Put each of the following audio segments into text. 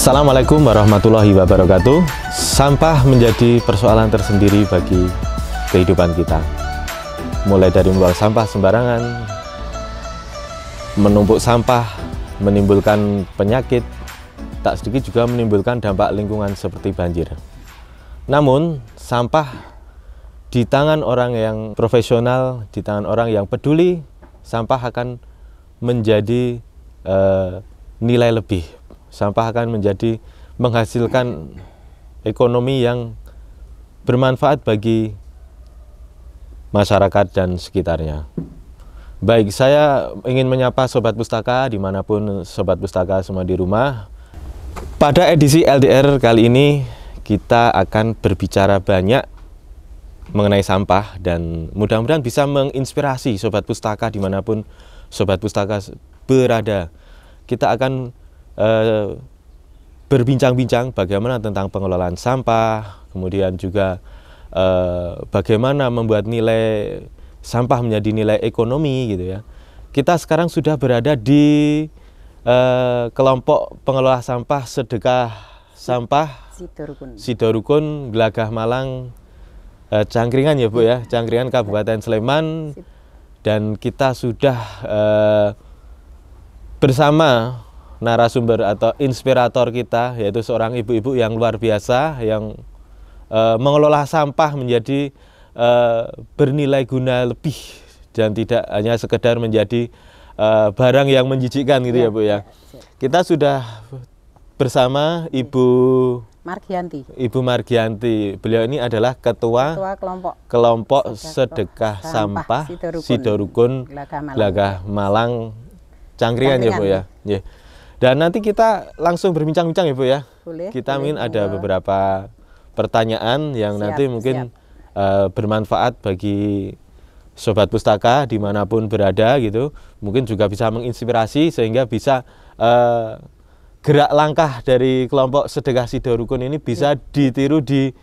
Assalamualaikum warahmatullahi wabarakatuh. Sampah menjadi persoalan tersendiri bagi kehidupan kita. Mulai dari membuang sampah sembarangan, menumpuk sampah, menimbulkan penyakit, tak sedikit juga menimbulkan dampak lingkungan seperti banjir. Namun, sampah di tangan orang yang profesional, di tangan orang yang peduli, sampah akan menjadi nilai lebih. Sampah akan menjadi menghasilkan ekonomi yang bermanfaat bagi masyarakat dan sekitarnya. Baik, saya ingin menyapa Sobat Pustaka dimanapun Sobat Pustaka semua di rumah. Pada edisi LDR kali ini kita akan berbicara banyak mengenai sampah dan mudah-mudahan bisa menginspirasi Sobat Pustaka dimanapun Sobat Pustaka berada. Kita akan berbincang-bincang bagaimana tentang pengelolaan sampah, kemudian juga bagaimana membuat nilai sampah menjadi nilai ekonomi gitu ya. Kita sekarang sudah berada di kelompok pengelola sampah Sedekah Sampah Sidorukun, Glagah Malang, Cangkringan ya Bu ya, Cangkringan Kabupaten Sleman, dan kita sudah bersama narasumber atau inspirator kita, yaitu seorang ibu-ibu yang luar biasa yang mengelola sampah menjadi bernilai guna lebih dan tidak hanya sekedar menjadi barang yang menjijikkan gitu ya Bu ya. Kita sudah bersama Ibu Margianti. Beliau ini adalah ketua kelompok Sedekah Sampah Sidorukun Glagah Malang Cangkringan ya Bu ya. Yeah. Dan nanti kita langsung berbincang-bincang ya Bu ya. Boleh, kita ingin ada beberapa pertanyaan yang nanti mungkin bermanfaat bagi Sobat Pustaka dimanapun berada gitu. Mungkin juga bisa menginspirasi sehingga bisa gerak langkah dari kelompok Sedekah Sidorukun ini bisa ditiru di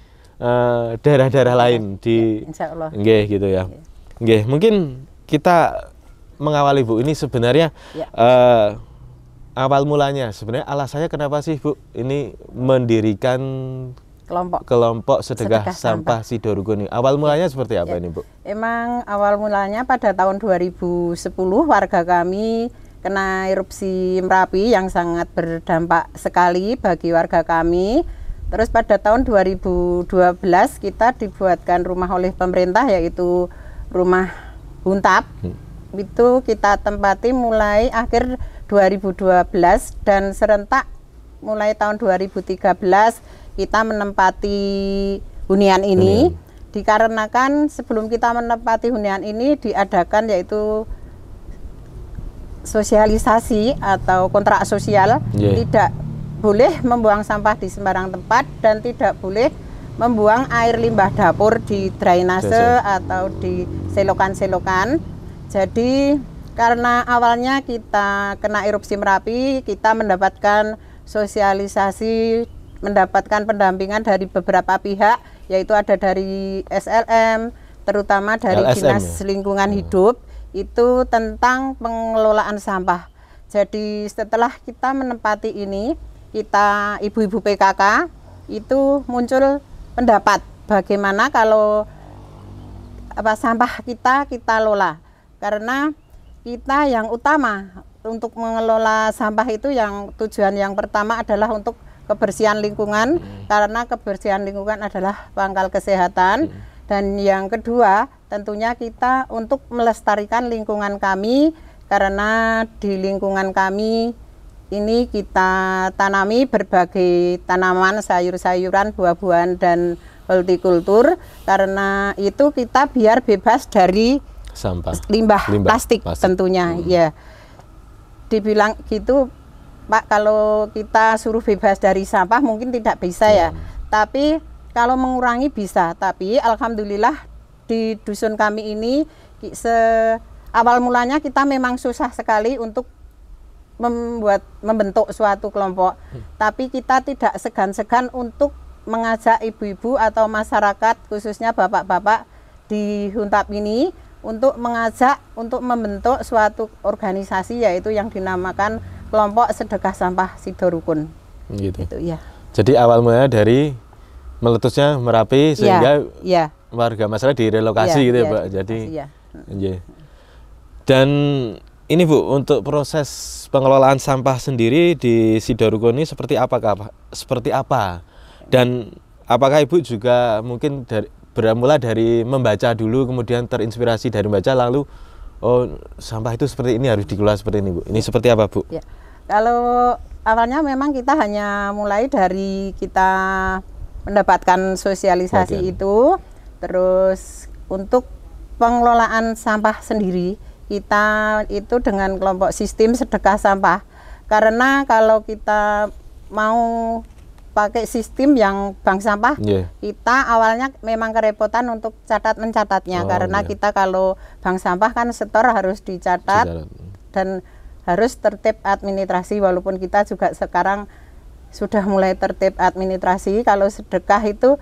daerah-daerah lain di Insya Allah. Nggih gitu ya. Nggih, mungkin kita mengawali Bu, ini sebenarnya awal mulanya sebenarnya alasannya kenapa sih Bu ini mendirikan kelompok Sedekah Sampah Sidorukun ini? Awal mulanya seperti apa ini Bu? Emang awal mulanya pada tahun 2010 warga kami kena erupsi Merapi yang sangat berdampak sekali bagi warga kami. Terus pada tahun 2012 kita dibuatkan rumah oleh pemerintah, yaitu rumah Huntap. Itu kita tempati mulai akhir 2012 dan serentak mulai tahun 2013 kita menempati hunian ini. Dikarenakan sebelum kita menempati hunian ini diadakan yaitu sosialisasi atau kontrak sosial, tidak boleh membuang sampah di sembarang tempat dan tidak boleh membuang air limbah dapur di drainase atau di selokan-selokan. Jadi karena awalnya kita kena erupsi Merapi, kita mendapatkan sosialisasi, mendapatkan pendampingan dari beberapa pihak, yaitu ada dari SLM, terutama dari Dinas Lingkungan Hidup, itu tentang pengelolaan sampah. Jadi setelah kita menempati ini, kita ibu-ibu PKK itu muncul pendapat bagaimana kalau sampah kita lola. Karena kita yang utama untuk mengelola sampah itu yang tujuan yang pertama adalah untuk kebersihan lingkungan, karena kebersihan lingkungan adalah pangkal kesehatan. Dan yang kedua tentunya kita untuk melestarikan lingkungan kami, karena di lingkungan kami ini kita tanami berbagai tanaman, sayur-sayuran, buah-buahan dan hortikultur. Karena itu kita biar bebas dari sampah limbah plastik tentunya. Ya, dibilang gitu Pak, kalau kita suruh bebas dari sampah mungkin tidak bisa ya, tapi kalau mengurangi bisa. Tapi alhamdulillah di dusun kami ini awal mulanya kita memang susah sekali untuk membentuk suatu kelompok, tapi kita tidak segan-segan untuk mengajak ibu-ibu atau masyarakat, khususnya bapak-bapak di Huntap ini, untuk mengajak untuk membentuk suatu organisasi, yaitu yang dinamakan kelompok Sedekah Sampah Sidorukun. Gitu. Itu ya. Jadi awal mulanya dari meletusnya Merapi sehingga warga masyarakat direlokasi gitu ya, Pak. Jadi dan ini Bu, untuk proses pengelolaan sampah sendiri di Sidoarjo ini seperti apa? Dan apakah Ibu juga mungkin bermula dari membaca dulu, kemudian terinspirasi dari membaca, lalu sampah itu seperti ini, harus dikelola seperti ini Bu. Ini seperti apa Bu? Ya. Kalau awalnya memang kita hanya mulai dari kita mendapatkan sosialisasi itu, terus untuk pengelolaan sampah sendiri kita itu dengan kelompok sistem sedekah sampah. Karena kalau kita mau pakai sistem yang bank sampah, kita awalnya memang kerepotan untuk mencatatnya, karena kita kalau bank sampah kan setor harus dicatat dan harus tertib administrasi, walaupun kita juga sekarang sudah mulai tertib administrasi. Kalau sedekah itu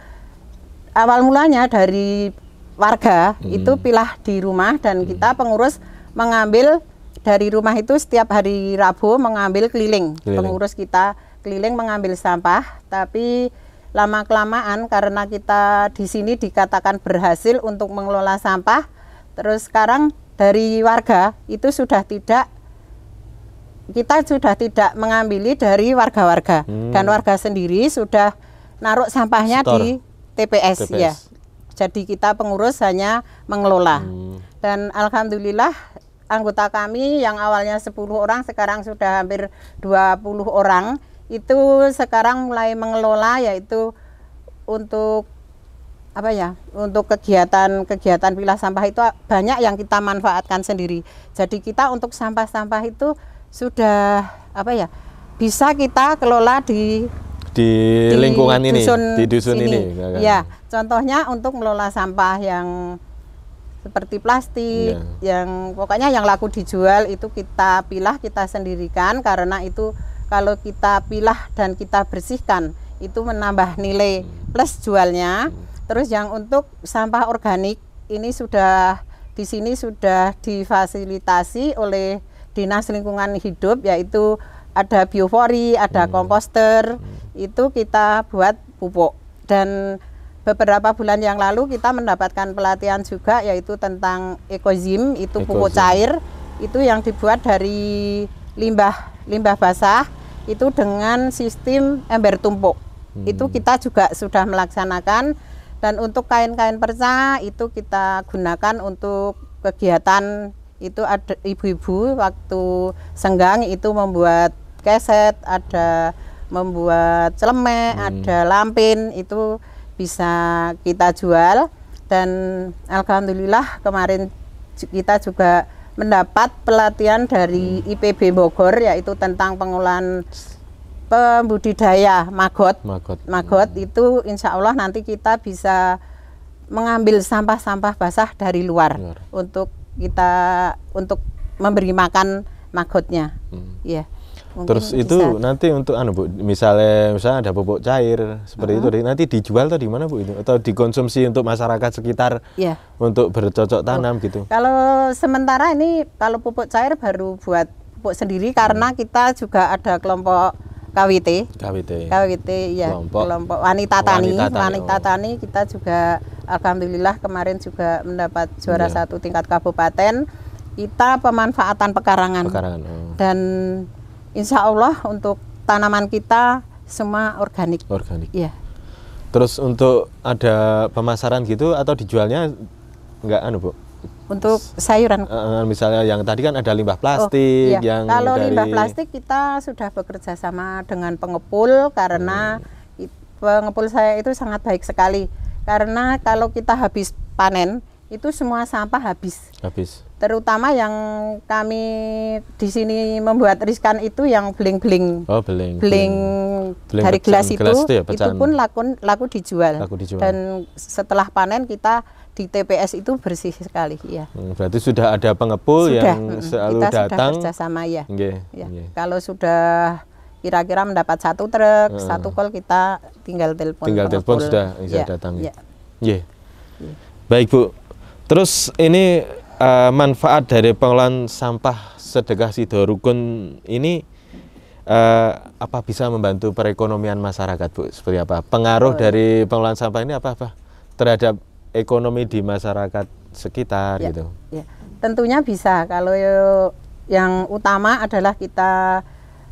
awal mulanya dari warga, itu pilah di rumah, dan kita pengurus mengambil dari rumah itu setiap hari Rabu mengambil keliling. Pengurus kita keliling mengambil sampah, tapi lama-kelamaan karena kita di sini dikatakan berhasil untuk mengelola sampah, terus sekarang dari warga itu kita sudah tidak mengambil dari warga-warga, dan warga sendiri sudah naruh sampahnya di TPS ya. Jadi kita pengurus hanya mengelola. Dan alhamdulillah anggota kami yang awalnya 10 orang sekarang sudah hampir 20 orang. Itu sekarang mulai mengelola, yaitu untuk untuk kegiatan pilah sampah itu banyak yang kita manfaatkan sendiri. Jadi kita untuk sampah-sampah itu sudah bisa kita kelola di lingkungan ini, di dusun sini. ini. Ya, contohnya untuk mengelola sampah yang seperti plastik, yang pokoknya yang laku dijual itu kita pilah, kita sendirikan, karena itu kalau kita pilah dan kita bersihkan itu menambah nilai plus jualnya. Terus yang untuk sampah organik ini di sini sudah difasilitasi oleh Dinas Lingkungan Hidup, yaitu ada biofori, ada komposter, itu kita buat pupuk. Dan beberapa bulan yang lalu kita mendapatkan pelatihan juga, yaitu tentang ekozim, itu pupuk cair, itu yang dibuat dari limbah basah, itu dengan sistem ember tumpuk. Itu kita juga sudah melaksanakan. Dan untuk kain-kain perca itu kita gunakan untuk kegiatan. Itu ada ibu-ibu waktu senggang itu membuat keset, ada membuat celemek, ada lampin, itu bisa kita jual. Dan alhamdulillah kemarin kita juga mendapat pelatihan dari IPB Bogor, yaitu tentang pengolahan pembudidaya maggot. Itu insya Allah nanti kita bisa mengambil sampah-sampah basah dari luar untuk memberi makan maggotnya. Ya. Terus itu bisa. Nanti untuk Bu, misalnya ada pupuk cair seperti itu, nanti dijual atau di mana Bu itu? Atau dikonsumsi untuk masyarakat sekitar untuk bercocok tanam gitu? Kalau sementara ini kalau pupuk cair baru buat pupuk sendiri, karena kita juga ada kelompok KWT ya, kelompok wanita tani. Kita juga alhamdulillah kemarin juga mendapat juara 1 tingkat kabupaten. Kita pemanfaatan pekarangan. Dan insya Allah untuk tanaman kita semua organik. Ya. Terus untuk ada pemasaran gitu atau dijualnya enggak Bu? Untuk sayuran, misalnya yang tadi kan ada limbah plastik, yang kalau limbah plastik kita sudah bekerja sama dengan pengepul, karena pengepul saya itu sangat baik sekali, karena kalau kita habis panen itu semua sampah habis. Terutama yang kami di sini membuat riskan itu yang beling dari gelas itu pun laku dijual. Dan setelah panen kita di TPS itu bersih sekali, ya. Berarti sudah ada pengepul yang selalu datang. Sudah kerjasama ya. Kalau sudah kira-kira mendapat 1 truk, 1 kol, kita tinggal telepon sudah bisa datang. Baik Bu. Terus ini manfaat dari pengelolaan sampah sedekah Sidoarjo ini apa bisa membantu perekonomian masyarakat, Bu? Seperti apa? Pengaruh dari pengelolaan sampah ini apa terhadap ekonomi di masyarakat sekitar gitu? Ya, tentunya bisa. Kalau yang utama adalah kita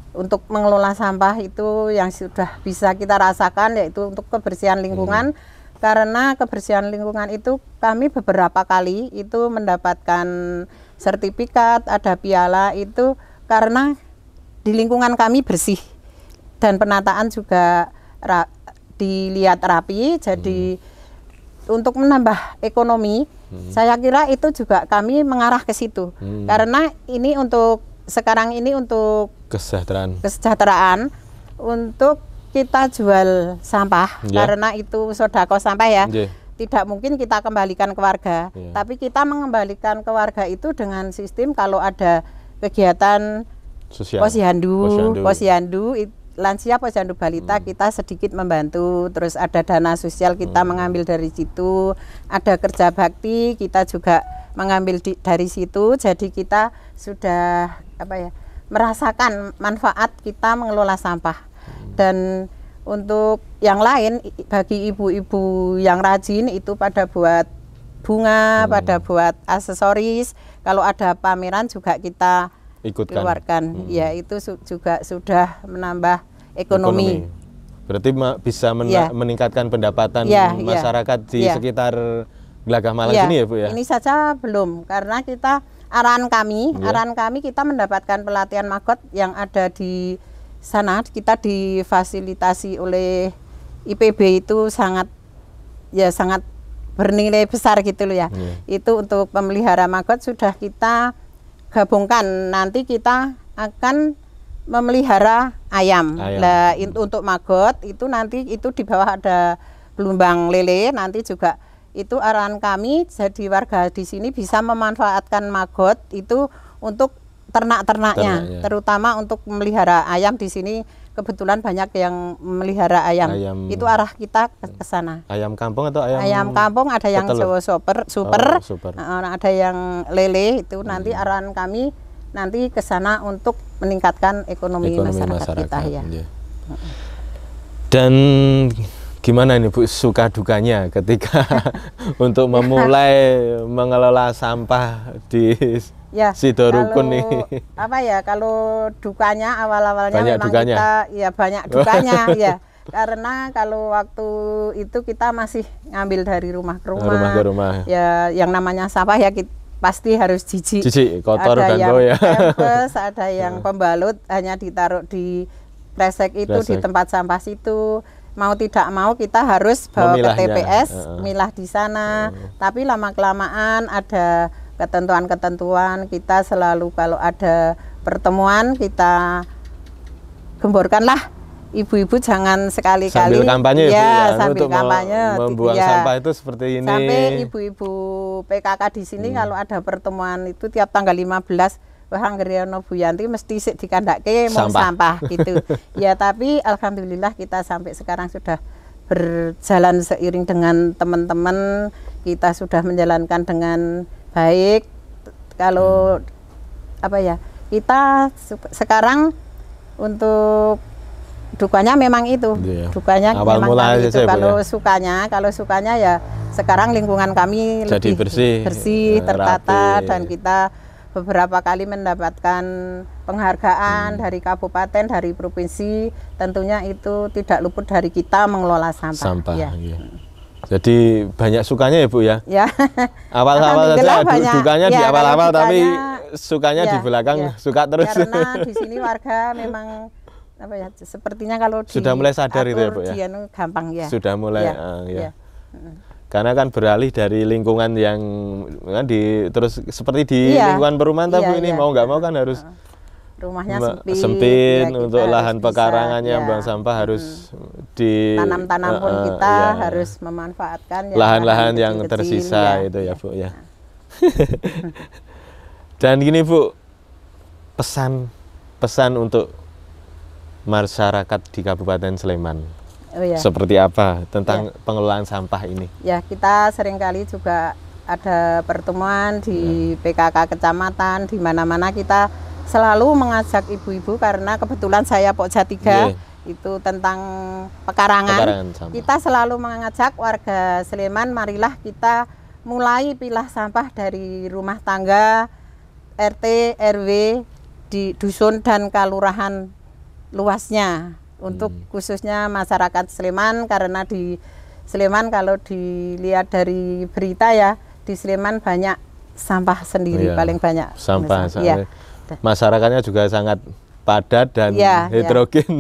untuk mengelola sampah itu yang sudah bisa kita rasakan, yaitu untuk kebersihan lingkungan. Karena kebersihan lingkungan itu kami beberapa kali itu mendapatkan sertifikat, ada piala itu karena di lingkungan kami bersih dan penataan juga dilihat rapi. Jadi untuk menambah ekonomi, saya kira itu juga kami mengarah ke situ. Karena ini untuk sekarang ini untuk kesejahteraan untuk kita jual sampah, karena itu sodako sampah ya. Tidak mungkin kita kembalikan ke warga, tapi kita mengembalikan ke warga itu dengan sistem kalau ada kegiatan posyandu, lansia posyandu balita, kita sedikit membantu. Terus ada dana sosial kita mengambil dari situ, ada kerja bakti kita juga mengambil dari situ. Jadi kita sudah merasakan manfaat kita mengelola sampah. Dan untuk yang lain, bagi ibu-ibu yang rajin itu pada buat bunga, pada buat aksesoris, kalau ada pameran juga kita keluarkan. Ya, itu juga sudah menambah ekonomi. Berarti bisa meningkatkan pendapatan masyarakat di sekitar Gelagah Malang sini ya, Bu ya? Ini saja belum, karena kita arahan kami kita mendapatkan pelatihan magot yang ada di sana. Kita difasilitasi oleh IPB, itu sangat bernilai besar gitu loh ya. Itu untuk pemelihara magot sudah kita gabungkan. Nanti kita akan memelihara ayam. Nah, untuk magot itu nanti itu di bawah ada gelombang lele. Nanti juga itu arahan kami, jadi warga di sini bisa memanfaatkan magot itu untuk ternak-ternaknya, terutama untuk memelihara ayam. Di sini kebetulan banyak yang memelihara ayam. Itu arah kita ke sana. Ayam kampung atau ayam kampung? Ada yang Jawa super, ada yang lele. Itu nanti arahan kami nanti ke sana untuk meningkatkan ekonomi masyarakat kita ya. Dan gimana ini, Bu, suka dukanya ketika untuk memulai mengelola sampah di Sidorukun nih? Kalau dukanya awal-awalnya memang dukanya. Kita banyak dukanya ya. Karena kalau waktu itu kita masih ngambil dari rumah ke rumah. Ya, yang namanya sampah ya pasti harus jijik, kotor ada dan yang bau ya. Ada yang pembalut hanya ditaruh di kresek itu, di tempat sampah situ. Mau tidak mau kita harus bawa ke TPS, milah di sana. Tapi lama-kelamaan ada ketentuan-ketentuan, kita selalu kalau ada pertemuan kita gemborkanlah, ibu-ibu jangan sekali-kali sambil kampanye sambil kampanye membuang sampah itu seperti ini. Sampai ibu-ibu PKK di sini kalau ada pertemuan itu tiap tanggal 15 Wah, Anggriyono Bu Yanti mesti dikandake mau sampah gitu. Ya, tapi alhamdulillah kita sampai sekarang sudah berjalan seiring dengan teman-teman, kita sudah menjalankan dengan baik. Kalau kita sekarang untuk dukanya memang itu. Dukanya awal memang mulai itu. Kalau sukanya ya sekarang lingkungan kami jadi lebih bersih, tertata, dan kita beberapa kali mendapatkan penghargaan dari kabupaten, dari provinsi. Tentunya itu tidak luput dari kita mengelola sampah. Ya. Jadi banyak sukanya ya, Bu ya? Ya. Awal-awal saja dukanya di awal-awal, tapi sukanya di belakang suka terus. Karena di sini warga memang sepertinya kalau sudah mulai sadar itu ya, Bu ya? Gampang ya. Sudah mulai karena kan beralih dari lingkungan yang terus seperti di lingkungan perumahan, Bu, ini mau nggak mau kan harus rumahnya sempit untuk lahan pekarangannya, buang sampah harus di tanam-tanam pun kita harus memanfaatkan lahan-lahan yang tersisa itu ya, Bu ya. Dan gini, Bu, pesan untuk masyarakat di Kabupaten Sleman. Seperti apa tentang pengelolaan sampah ini? Ya, kita seringkali juga ada pertemuan di PKK kecamatan, di mana-mana kita selalu mengajak ibu-ibu, karena kebetulan saya Pokja 3 itu tentang pekarangan. Kita selalu mengajak warga Sleman, marilah kita mulai pilah sampah dari rumah tangga, RT, RW, di dusun dan kelurahan luasnya. Untuk khususnya masyarakat Sleman, karena di Sleman kalau dilihat dari berita ya, di Sleman banyak sampah sendiri, paling banyak sampah. Masyarakatnya juga sangat padat dan heterogen.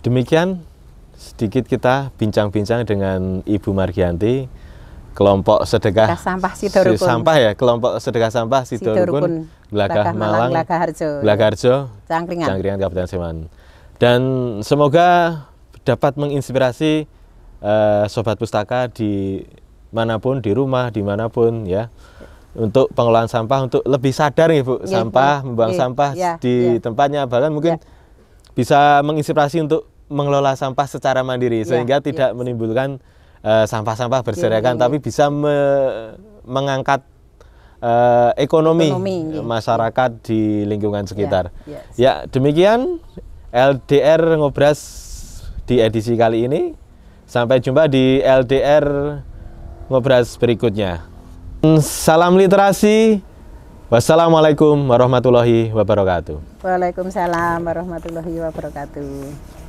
Demikian sedikit kita bincang-bincang dengan Ibu Margianti, kelompok sedekah sampah Sidorukun. Kelompok sedekah sampah Sidorukun, Glagah Malang, Glagah Harjo, Cangkringan, Kabupaten Sleman. Dan semoga dapat menginspirasi sobat pustaka di manapun, di rumah, dimanapun ya, untuk pengelolaan sampah, untuk lebih sadar nih Bu, membuang sampah di tempatnya, bahkan mungkin bisa menginspirasi untuk mengelola sampah secara mandiri, sehingga tidak menimbulkan sampah-sampah berserakan, tapi bisa mengangkat ekonomi masyarakat di lingkungan sekitar. Ya, demikian LDR Ngobras di edisi kali ini. Sampai jumpa di LDR Ngobras berikutnya. Salam literasi. Wassalamualaikum warahmatullahi wabarakatuh. Waalaikumsalam warahmatullahi wabarakatuh.